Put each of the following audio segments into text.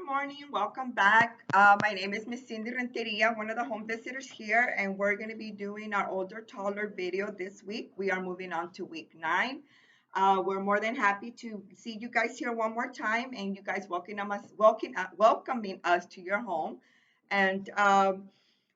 morning. Welcome back. My name is Miss Cindy Renteria, one of the home visitors here, and we're going to be doing our older toddler video this week. We are moving on to week 9. We're more than happy to see you guys here one more time, and you guys welcoming us to your home. And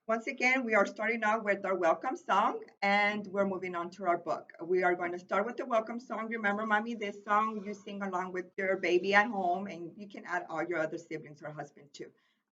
once again, we are starting out with our welcome song and we're moving on to our book. We are going to start with the welcome song. Remember, mommy, this song you sing along with your baby at home, and you can add all your other siblings or husband too.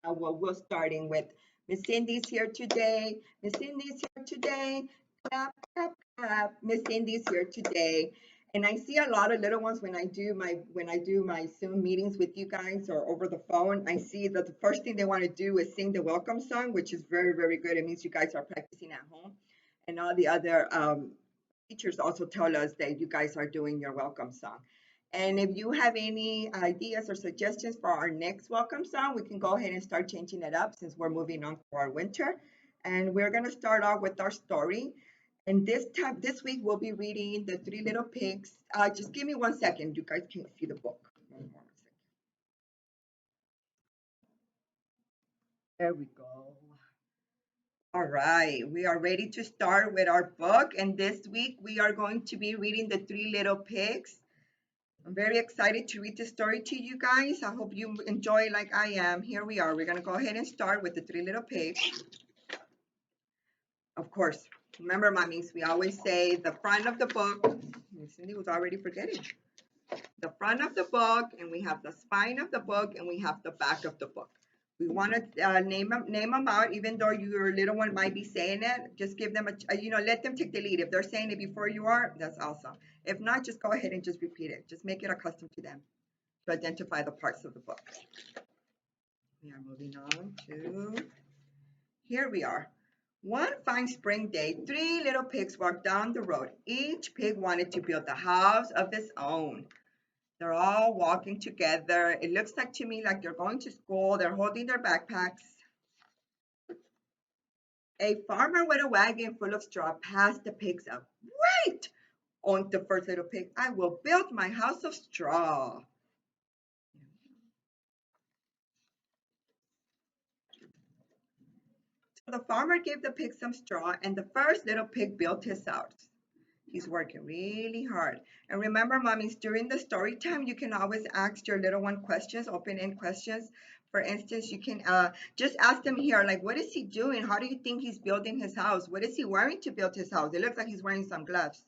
We're starting with Miss Cindy's here today. Miss Cindy's here today. Clap, clap, clap. Miss Cindy's here today. And I see a lot of little ones when I do my Zoom meetings with you guys or over the phone. I see that the first thing they want to do is sing the welcome song, which is very, very good. It means you guys are practicing at home. And all the other teachers also tell us that you guys are doing your welcome song. And if you have any ideas or suggestions for our next welcome song, we can go ahead and start changing it up since we're moving on to our winter. And we're going to start off with our story. And this week, we'll be reading The Three Little Pigs. Just give me 1 second. You guys can't see the book. One more second. There we go. All right, we are ready to start with our book. And this week, we are going to be reading The Three Little Pigs. I'm very excited to read the story to you guys. I hope you enjoy like I am. Here we are. We're going to go ahead and start with The Three Little Pigs. Of course, remember, mommies, we always say the front of the book. Cindy was already forgetting. The front of the book, and we have the spine of the book, and we have the back of the book. We want to name them out, even though your little one might be saying it. Just give them let them take the lead. If they're saying it before you are, that's awesome. If not, just go ahead and just repeat it. Just make it accustomed to them to identify the parts of the book. We are moving on to, here we are. One fine spring day, three little pigs walked down the road. Each pig wanted to build the house of his own. They're all walking together. It looks like to me like they're going to school. They're holding their backpacks. A farmer with a wagon full of straw passed the pigs up. Wait! On the first little pig, I will build my house of straw. So the farmer gave the pig some straw, and the first little pig built his house. He's working really hard. And remember, mommies, during the story time, you can always ask your little one questions, open-end questions. For instance, you can just ask them here, like, what is he doing? How do you think he's building his house? What is he wearing to build his house? It looks like he's wearing some gloves.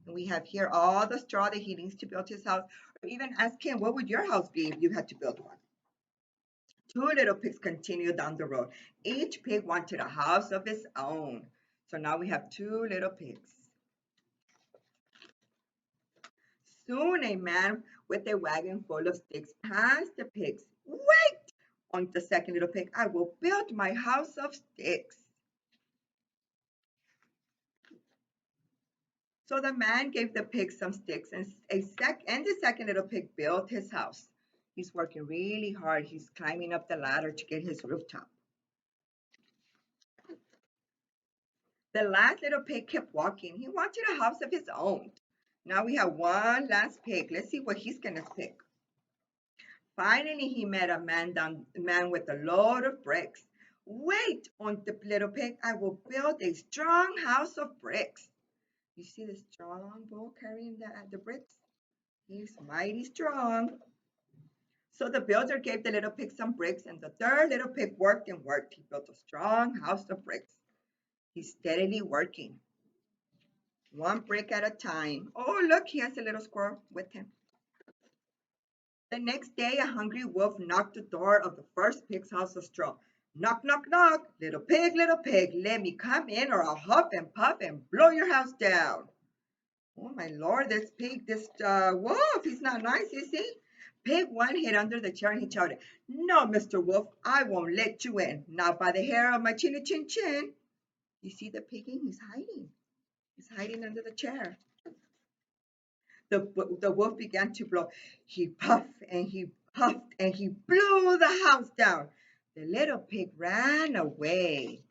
And we have here all the straw that he needs to build his house. Or even ask him, what would your house be if you had to build one? Two little pigs continued down the road. Each pig wanted a house of his own. So now we have two little pigs. Soon a man with a wagon full of sticks passed the pigs. Wait! On the second little pig, I will build my house of sticks. So the man gave the pig some sticks, and the second little pig built his house. He's working really hard. He's climbing up the ladder to get his rooftop. The last little pig kept walking. He wanted a house of his own. Now we have one last pig. Let's see what he's going to pick. Finally, he met a man with a load of bricks. Wait, on the little pig, I will build a strong house of bricks. You see the strong bull carrying the bricks? He's mighty strong. So the builder gave the little pig some bricks, and the third little pig worked and worked. He built a strong house of bricks. He's steadily working, one brick at a time. Oh, look, he has a little squirrel with him. The next day, a hungry wolf knocked the door of the first pig's house of straw. Knock, knock, knock. Little pig, let me come in or I'll huff and puff and blow your house down. Oh, my Lord, this wolf, he's not nice, is he? Pig one hid under the chair and he shouted, No, Mr. Wolf, I won't let you in. Not by the hair of my chinny chin chin. You see the piggy? He's hiding. He's hiding under the chair. The wolf began to blow. He puffed and he puffed and he blew the house down. The little pig ran away.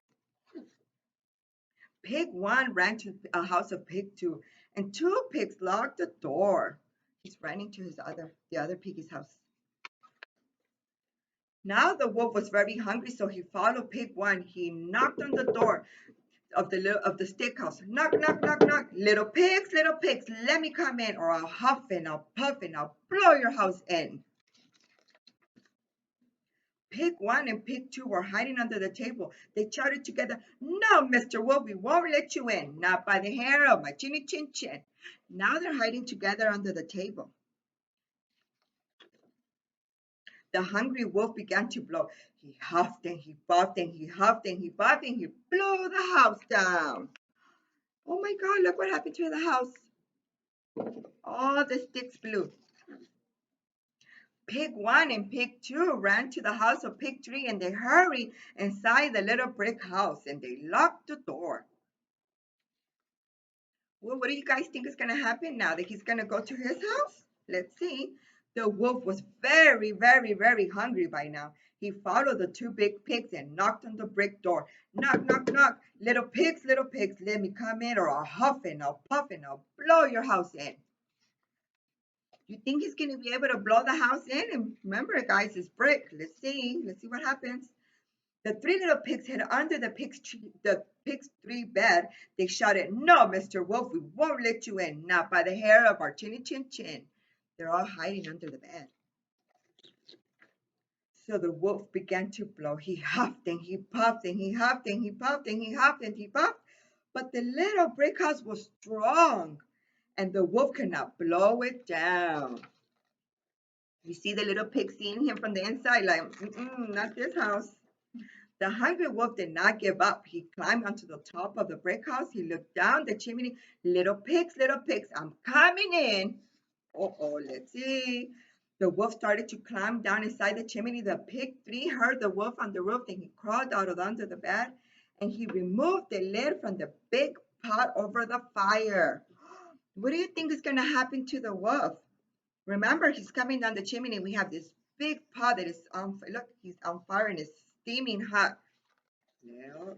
Pig one ran to a house of pig two, and two pigs locked the door. He's running to the other piggy's house. Now the wolf was very hungry, so he followed pig one. He knocked on the door of the steakhouse. Knock, knock, knock, knock. Little pigs, let me come in, or I'll huff and I'll puff and I'll blow your house in. Pig one and pig two were hiding under the table. They shouted together, "No, Mr. Wolf, we won't let you in. Not by the hair of my chinny chin chin." Now they're hiding together under the table. The hungry wolf began to blow. He huffed and he puffed and he huffed and he puffed and he blew the house down. Oh my God, look what happened to the house. All the sticks blew. Pig one and pig two ran to the house of pig three and they hurried inside the little brick house and they locked the door. Well, what do you guys think is going to happen now that he's going to go to his house? Let's see. The wolf was very, very, very hungry by now. He followed the two big pigs and knocked on the brick door. Knock, knock, knock. Little pigs, let me come in or I'll huff and I'll puff and I'll blow your house in. You think he's going to be able to blow the house in? And remember, guys, it's brick. Let's see. Let's see what happens. The three little pigs hid under the pig's three bed. They shouted, "No, Mr. Wolf, we won't let you in. Not by the hair of our chinny chin chin." They're all hiding under the bed. So the wolf began to blow. He huffed and he puffed and he huffed and he puffed and he huffed and he puffed. But the little brick house was strong and the wolf could not blow it down. You see the little pig seeing him from the inside, like, not this house. The hungry wolf did not give up. He climbed onto the top of the brick house. He looked down the chimney. Little pigs, I'm coming in. Uh-oh, let's see. The wolf started to climb down inside the chimney. The pig three heard the wolf on the roof. Then he crawled out of under the bed and he removed the lid from the big pot over the fire. What do you think is going to happen to the wolf? Remember, he's coming down the chimney. We have this big pot that is on. Look, he's on fire and it's steaming hot. Yeah,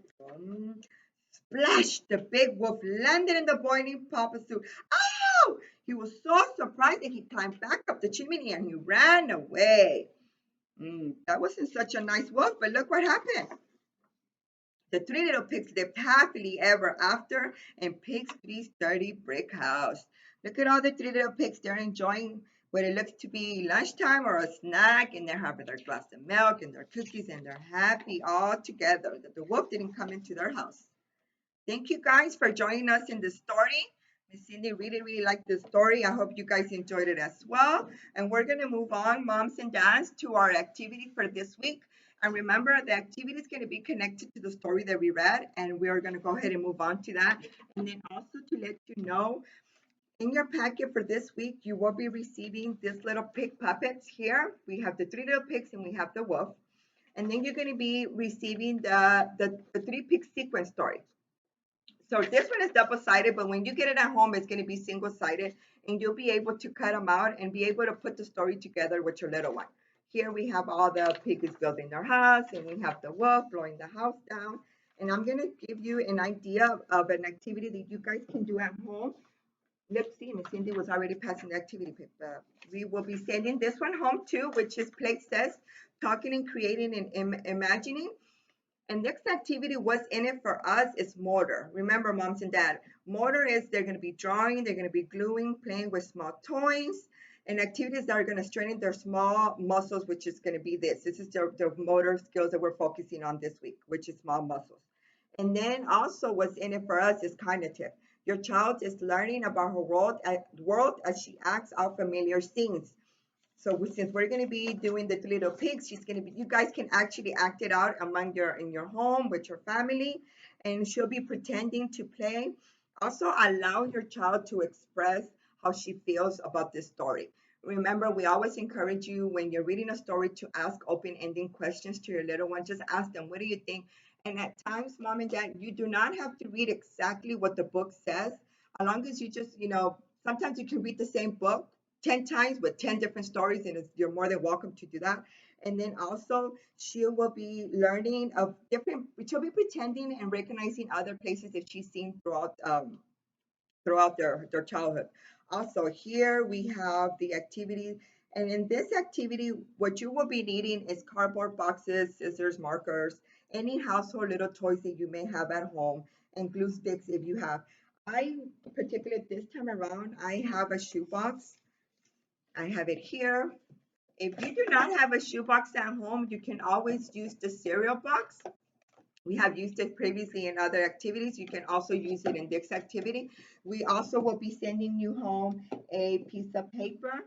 splash! The big wolf landed in the boiling papa soup. Ow! He was so surprised that he climbed back up the chimney and he ran away. That wasn't such a nice wolf, but look what happened. The three little pigs lived happily ever after in Pig's three sturdy brick house. Look at all the three little pigs. They're enjoying what it looks to be lunchtime or a snack, and they're having their glass of milk and their cookies, and they're happy all together that the wolf didn't come into their house. Thank you guys for joining us in this story. Miss Cindy really, really liked this story. I hope you guys enjoyed it as well. And we're going to move on, moms and dads, to our activity for this week. And remember, the activity is going to be connected to the story that we read. And we are going to go ahead and move on to that. And then also to let you know, in your packet for this week, you will be receiving this little pig puppets here. We have the three little pigs and we have the wolf. And then you're going to be receiving the three pig sequence story. So this one is double-sided, but when you get it at home, it's going to be single-sided, and you'll be able to cut them out and be able to put the story together with your little one. Here we have all the pigs building their house, and we have the wolf blowing the house down. And I'm going to give you an idea of an activity that you guys can do at home. Let's see, Miss Cindy was already passing the activity. We will be sending this one home too, which is Play Says, Talking and Creating and Imagining. And next activity, what's in it for us is motor. Remember, moms and dad, motor is they're going to be drawing, they're going to be gluing, playing with small toys, and activities that are going to strengthen their small muscles, which is going to be this. This is the motor skills that we're focusing on this week, which is small muscles. And then also what's in it for us is cognitive. Your child is learning about her world as she acts out familiar scenes. So since we're going to be doing the three little pigs, she's going to be, you guys can actually act it out in your home with your family, and she'll be pretending to play. Also allow your child to express how she feels about this story. Remember, we always encourage you when you're reading a story to ask open-ending questions to your little one. Just ask them, what do you think? And at times, mom and dad, you do not have to read exactly what the book says. As long as you just, sometimes you can read the same book 10 times with 10 different stories, and you're more than welcome to do that. And then also she will be learning of she'll be pretending and recognizing other places that she's seen throughout their childhood. Also here we have the activity And in this activity, what you will be needing is cardboard boxes, scissors, markers, any household little toys that you may have at home, and glue sticks if you have. I, particularly this time around, I have a shoebox. I have it here. If you do not have a shoebox at home, you can always use the cereal box. We have used it previously in other activities. You can also use it in this activity. We also will be sending you home a piece of paper.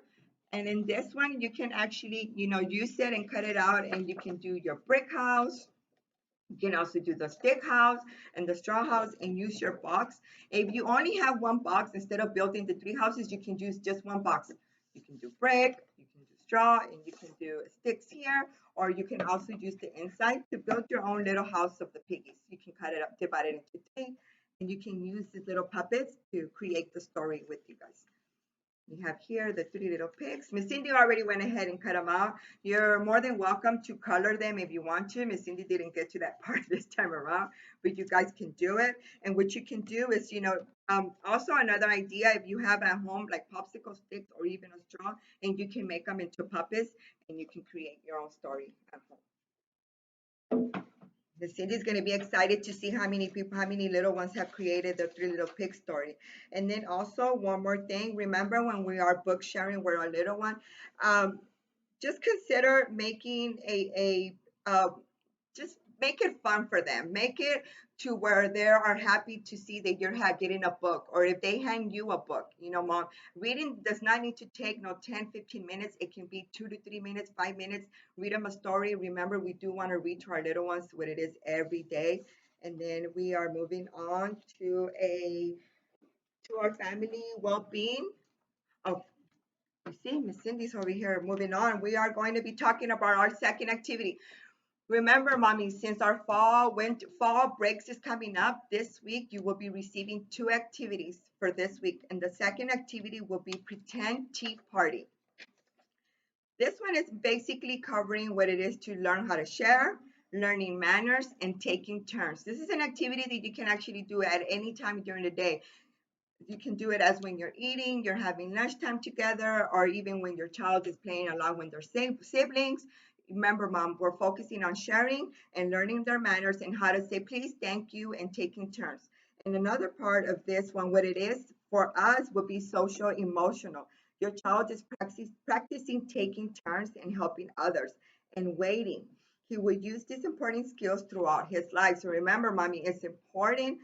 And in this one, you can actually, use it and cut it out and you can do your brick house. You can also do the stick house and the straw house and use your box. If you only have one box, instead of building the three houses, you can use just one box. You can do brick, you can do straw, and you can do sticks here, or you can also use the inside to build your own little house of the piggies. You can cut it up, divide it into three, and you can use these little puppets to create the story with you guys. We have here the three little pigs. Miss Cindy already went ahead and cut them out. You're more than welcome to color them if you want to. Miss Cindy didn't get to that part this time around, but you guys can do it. And what you can do is, also another idea, if you have at home like popsicle sticks or even a straw, and you can make them into puppets and you can create your own story at home. Miss Cindy's going to be excited to see how many people, how many little ones have created the three little pig story. And then also one more thing, remember when we are book sharing with our little one, um, just consider making just make it fun for them. Make it to where they are happy to see that you're getting a book, or if they hand you a book, mom, reading does not need to take no 10, 15 minutes. It can be 2 to 3 minutes, 5 minutes. Read them a story. Remember, we do want to read to our little ones what it is every day. And then we are moving on to our family well-being. Oh, you see, Miss Cindy's over here. Moving on, we are going to be talking about our second activity. Remember, mommy, since our fall breaks is coming up this week, you will be receiving two activities for this week. And the second activity will be pretend tea party. This one is basically covering what it is to learn how to share, learning manners, and taking turns. This is an activity that you can actually do at any time during the day. You can do it as when you're eating, you're having lunchtime together, or even when your child is playing along with their siblings. Remember, mom, we're focusing on sharing and learning their manners and how to say please, thank you, and taking turns. And another part of this one, what it is for us would be social emotional. Your child is practicing taking turns and helping others and waiting. He will use these important skills throughout his life. So remember, mommy, it's important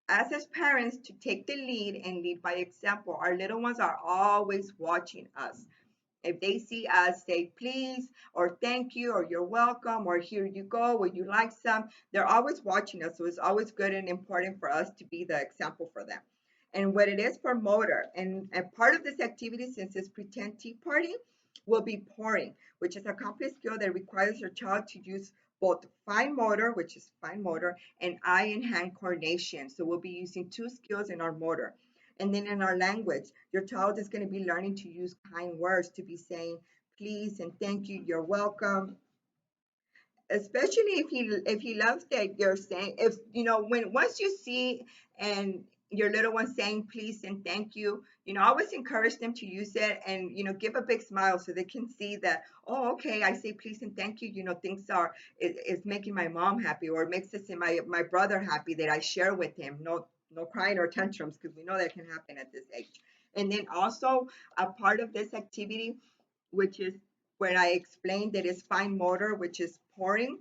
us as parents to take the lead and lead by example. Our little ones are always watching us. If they see us say please or thank you or you're welcome or here you go, would you like some? They're always watching us. So it's always good and important for us to be the example for them. And what it is for motor, and part of this activity, since it's pretend tea party, will be pouring, which is a complex skill that requires your child to use both fine motor, which is fine motor, and eye and hand coordination. So we'll be using two skills in our motor. And then in our language, your child is going to be learning to use kind words to be saying please and thank you, you're welcome, especially if he loves that you're saying, if when once you see and your little one saying please and thank you, always encourage them to use it and give a big smile so they can see that, oh, okay, I say please and thank you, things are is making my mom happy, or it makes this my brother happy that I share with him. No crying or tantrums, because we know that can happen at this age. And then also a part of this activity, which is when I explained that it's fine motor, which is pouring.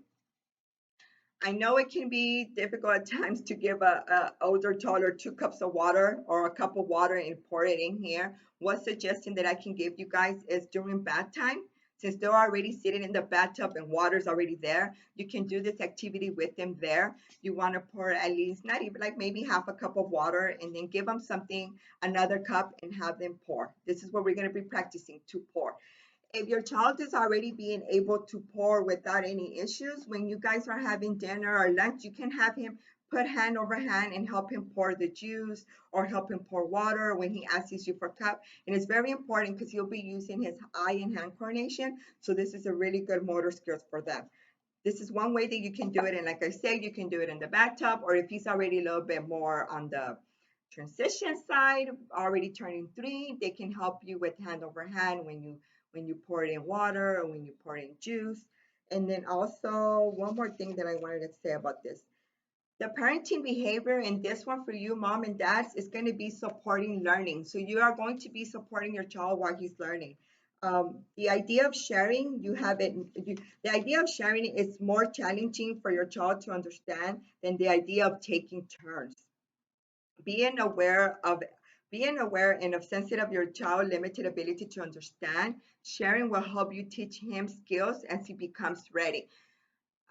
I know it can be difficult at times to give a older toddler 2 cups of water or a cup of water and pour it in here. One suggestion that I can give you guys is during bath time, since they're already sitting in the bathtub and water's already there, you can do this activity with them there. You want to pour at least, not even like maybe half a cup of water, and then give them something, another cup, and have them pour. This is what we're going to be practicing, to pour. If your child is already being able to pour without any issues, when you guys are having dinner or lunch, you can have him put hand over hand and help him pour the juice or help him pour water when he asks you for a cup. And it's very important because he'll be using his eye and hand coordination. So this is a really good motor skills for them. This is one way that you can do it. And like I said, you can do it in the bathtub, or if he's already a little bit more on the transition side, already turning 3, they can help you with hand over hand when you when you pour it in water or when you pour it in juice. And then also one more thing that I wanted to say about this. The parenting behavior in this one for you, mom and dads, is going to be supporting learning. So you are going to be supporting your child while he's learning. The idea of sharing, you have it. The idea of sharing is more challenging for your child to understand than the idea of taking turns. Being aware of being aware and of sensitive of your child's limited ability to understand, sharing will help you teach him skills as he becomes ready.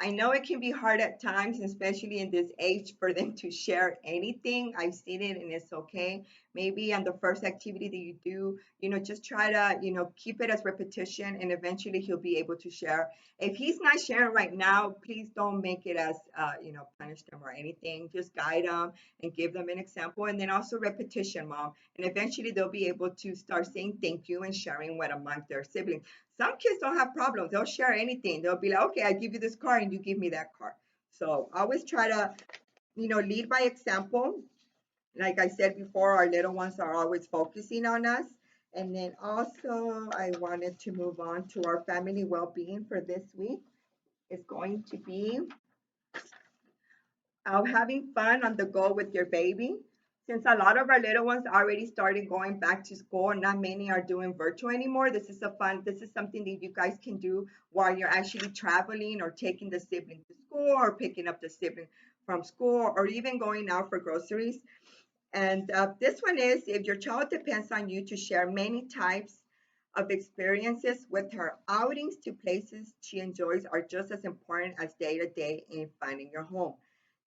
I know it can be hard at times, especially in this age, for them to share anything. I've seen it and it's okay. Maybe on the first activity that you do, just try to, keep it as repetition and eventually he'll be able to share. If he's not sharing right now, please don't make it as, punish them or anything. Just guide them and give them an example. And then also repetition, mom. And eventually they'll be able to start saying thank you and sharing what among their siblings. Some kids don't have problems. They'll share anything. They'll be like, okay, I give you this car and you give me that car. So always try to, lead by example. Like I said before, our little ones are always focusing on us. And then also, I wanted to move on to our family well-being for this week. It's going to be having fun on the go with your baby. Since a lot of our little ones already started going back to school, and not many are doing virtual anymore. This is something that you guys can do while you're actually traveling or taking the sibling to school or picking up the sibling from school or even going out for groceries. And this one is if your child depends on you to share many types of experiences with her, outings to places she enjoys are just as important as day to day in finding your home.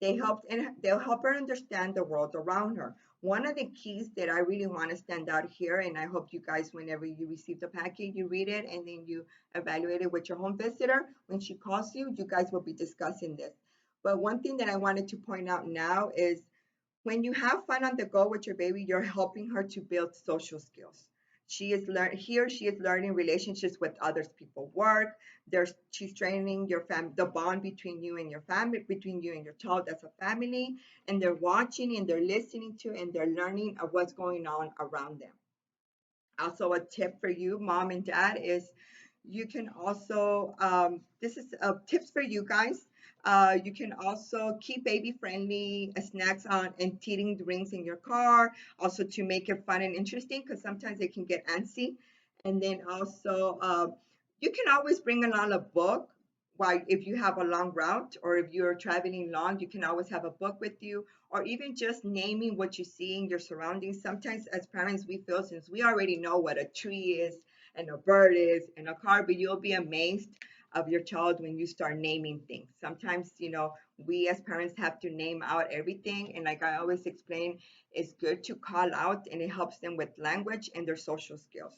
They'll help her understand the world around her. One of the keys that I really want to stand out here, and I hope you guys, whenever you receive the package, you read it and then you evaluate it with your home visitor. When she calls you, you guys will be discussing this. But one thing that I wanted to point out now is when you have fun on the go with your baby, you're helping her to build social skills. She is learning relationships with others people work. She's training the bond between you and your family, between you and your child as a family, and they're watching and they're listening to and they're learning of what's going on around them. Also, a tip for you, mom and dad, is you can also, this is tips for you guys. You can also keep baby friendly snacks on and teething rings in your car, also to make it fun and interesting because sometimes they can get antsy. And then also, you can always bring along a book. While if you have a long route or if you're traveling long, you can always have a book with you, or even just naming what you see in your surroundings. Sometimes, as parents, we feel since we already know what a tree is and a bird is and a car, but you'll be amazed of your child when you start naming things. Sometimes, we as parents have to name out everything. And like I always explain, it's good to call out and it helps them with language and their social skills.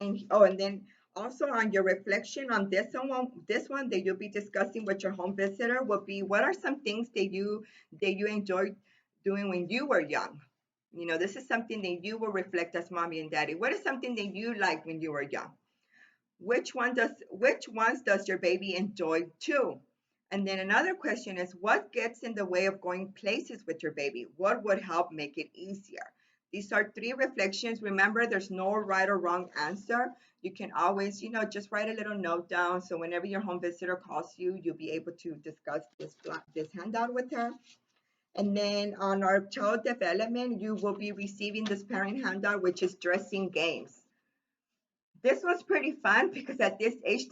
And then also on your reflection on this one that you'll be discussing with your home visitor will be what are some things that you enjoyed doing when you were young. This is something that you will reflect as mommy and daddy. What is something that you liked when you were young? Which ones does your baby enjoy too? And then another question is what gets in the way of going places with your baby? What would help make it easier? These are three reflections. Remember, there's no right or wrong answer. You can always, just write a little note down so whenever your home visitor calls you, you'll be able to discuss this handout with her. And then on our child development, you will be receiving this parent handout, which is dressing games. This was pretty fun because at this age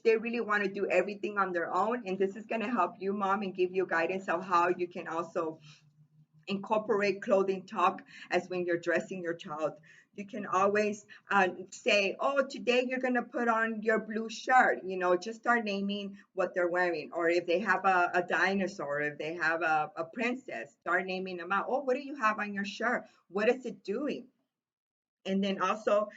they really want to do everything on their own, and this is going to help you, mom, and give you guidance of how you can also incorporate clothing talk as when you're dressing your child. You can always say, oh, today you're going to put on your blue shirt. Just start naming what they're wearing. Or if they have a dinosaur, if they have a princess, start naming them out. Oh, what do you have on your shirt? What is it doing? And then also,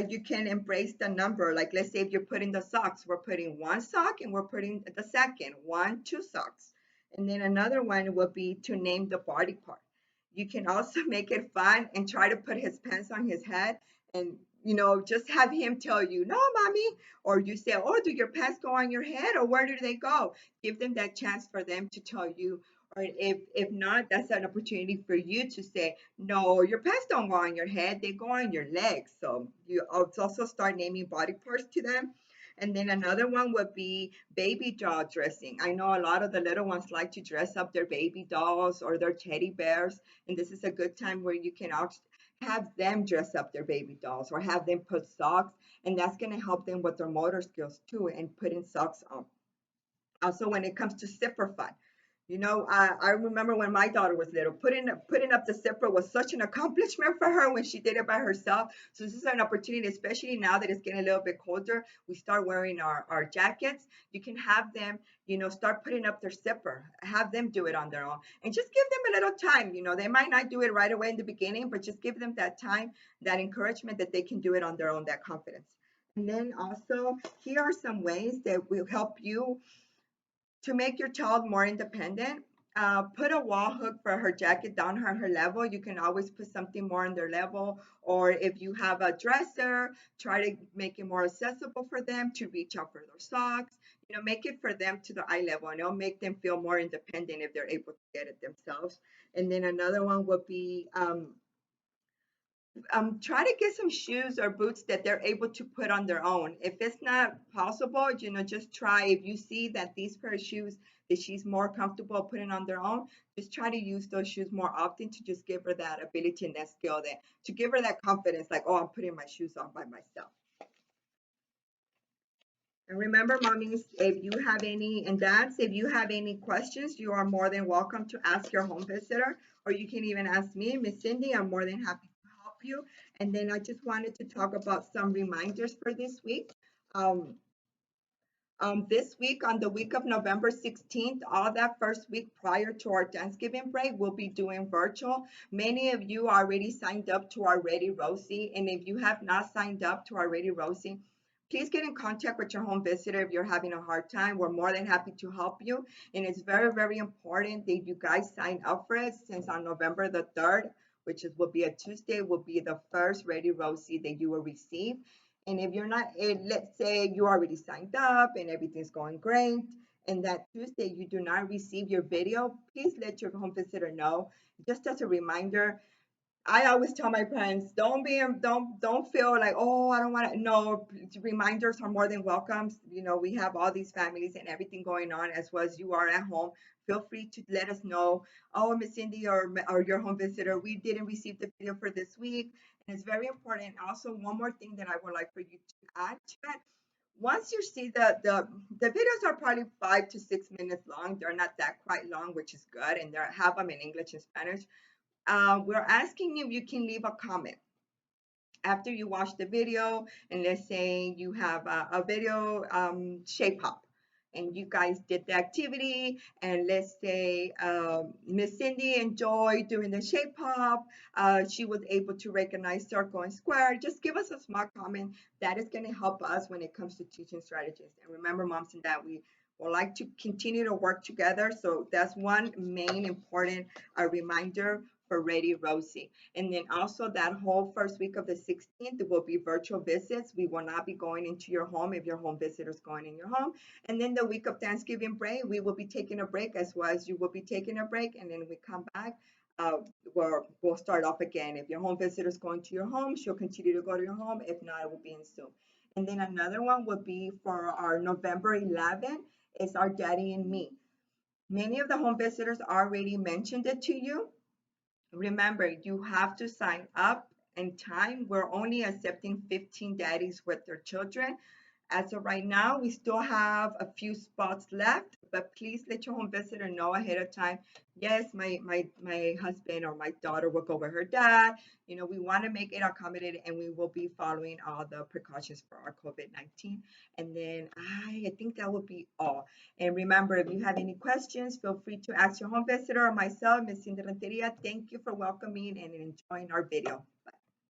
you can embrace the number. Like, let's say if you're putting the socks, we're putting one sock and we're putting the second, one, two socks. And then another one will be to name the body part. You can also make it fun and try to put his pants on his head and, just have him tell you, no, mommy. Or you say, oh, do your pants go on your head or where do they go? Give them that chance for them to tell you Or if not, that's an opportunity for you to say, no, your pets don't go on your head, they go on your legs. So you also start naming body parts to them. And then another one would be baby doll dressing. I know a lot of the little ones like to dress up their baby dolls or their teddy bears. And this is a good time where you can also have them dress up their baby dolls or have them put socks. And that's going to help them with their motor skills too and putting socks on. Also, when it comes to zipper fun, I remember when my daughter was little, putting up the zipper was such an accomplishment for her when she did it by herself. So this is an opportunity, especially now that it's getting a little bit colder. We start wearing our jackets. You can have them, start putting up their zipper, have them do it on their own, and just give them a little time. They might not do it right away in the beginning, but just give them that time, that encouragement that they can do it on their own, that confidence. And then also, here are some ways that will help you to make your child more independent. Put a wall hook for her jacket down her level. You can always put something more on their level. Or if you have a dresser, try to make it more accessible for them to reach out for their socks. Make it for them to the eye level, and it'll make them feel more independent if they're able to get it themselves. And then another one would be try to get some shoes or boots that they're able to put on their own. If it's not possible, just try. If you see that these pair of shoes that she's more comfortable putting on their own, just try to use those shoes more often to just give her that ability and that skill, that to give her that confidence, like, oh, I'm putting my shoes on by myself. And remember, mommies, if you have any, and dads, if you have any questions, you are more than welcome to ask your home visitor, or you can even ask me, Miss Cindy. I'm more than happy to help you. And then I just wanted to talk about some reminders for this week. Um, this week, on the week of November 16th, all that first week prior to our Thanksgiving break, we'll be doing virtual. Many of you already signed up to our Ready Rosie, and if you have not signed up to our Ready Rosie, please get in contact with your home visitor if you're having a hard time. We're more than happy to help you, and it's very, very important that you guys sign up for it, since on November the 3rd, will be a Tuesday, will be the first Ready Rosie that you will receive. And if you're not, let's say you already signed up and everything's going great, and that Tuesday you do not receive your video, please let your home visitor know. Just as a reminder, I always tell my parents, don't feel like, oh, I don't want to. No, reminders are more than welcome. We have all these families and everything going on as well as you are at home. Feel free to let us know. Oh, Miss Cindy, or your home visitor, we didn't receive the video for this week, and it's very important. Also, one more thing that I would like for you to add to it. Once you see the videos are probably 5 to 6 minutes long. They're not that quite long, which is good, and they have them in English and Spanish. We're asking if you can leave a comment after you watch the video, and let's say you have a video shape up, and you guys did the activity, and let's say Miss Cindy enjoyed doing the shape up. She was able to recognize circle and square. Just give us a small comment. That is going to help us when it comes to teaching strategies. And remember, moms and dad, we would like to continue to work together. So that's one main important reminder for Ready Rosie. And then also that whole first week of the 16th will be virtual visits. We will not be going into your home if your home visitor is going in your home. And then the week of Thanksgiving break, we will be taking a break as well as you will be taking a break. And then we come back. We'll start off again. If your home visitor is going to your home, she'll continue to go to your home. If not, it will be in Zoom. And then another one would be for our November 11th is our Daddy and Me. Many of the home visitors already mentioned it to you. Remember, you have to sign up in time. We're only accepting 15 daddies with their children. As of right now, we still have a few spots left, but please let your home visitor know ahead of time. Yes, my husband or my daughter will go with her dad. We want to make it accommodated, and we will be following all the precautions for our COVID-19. And then I think that would be all. And remember, if you have any questions, feel free to ask your home visitor or myself, Ms. Cindy Renteria. Thank you for welcoming and enjoying our video.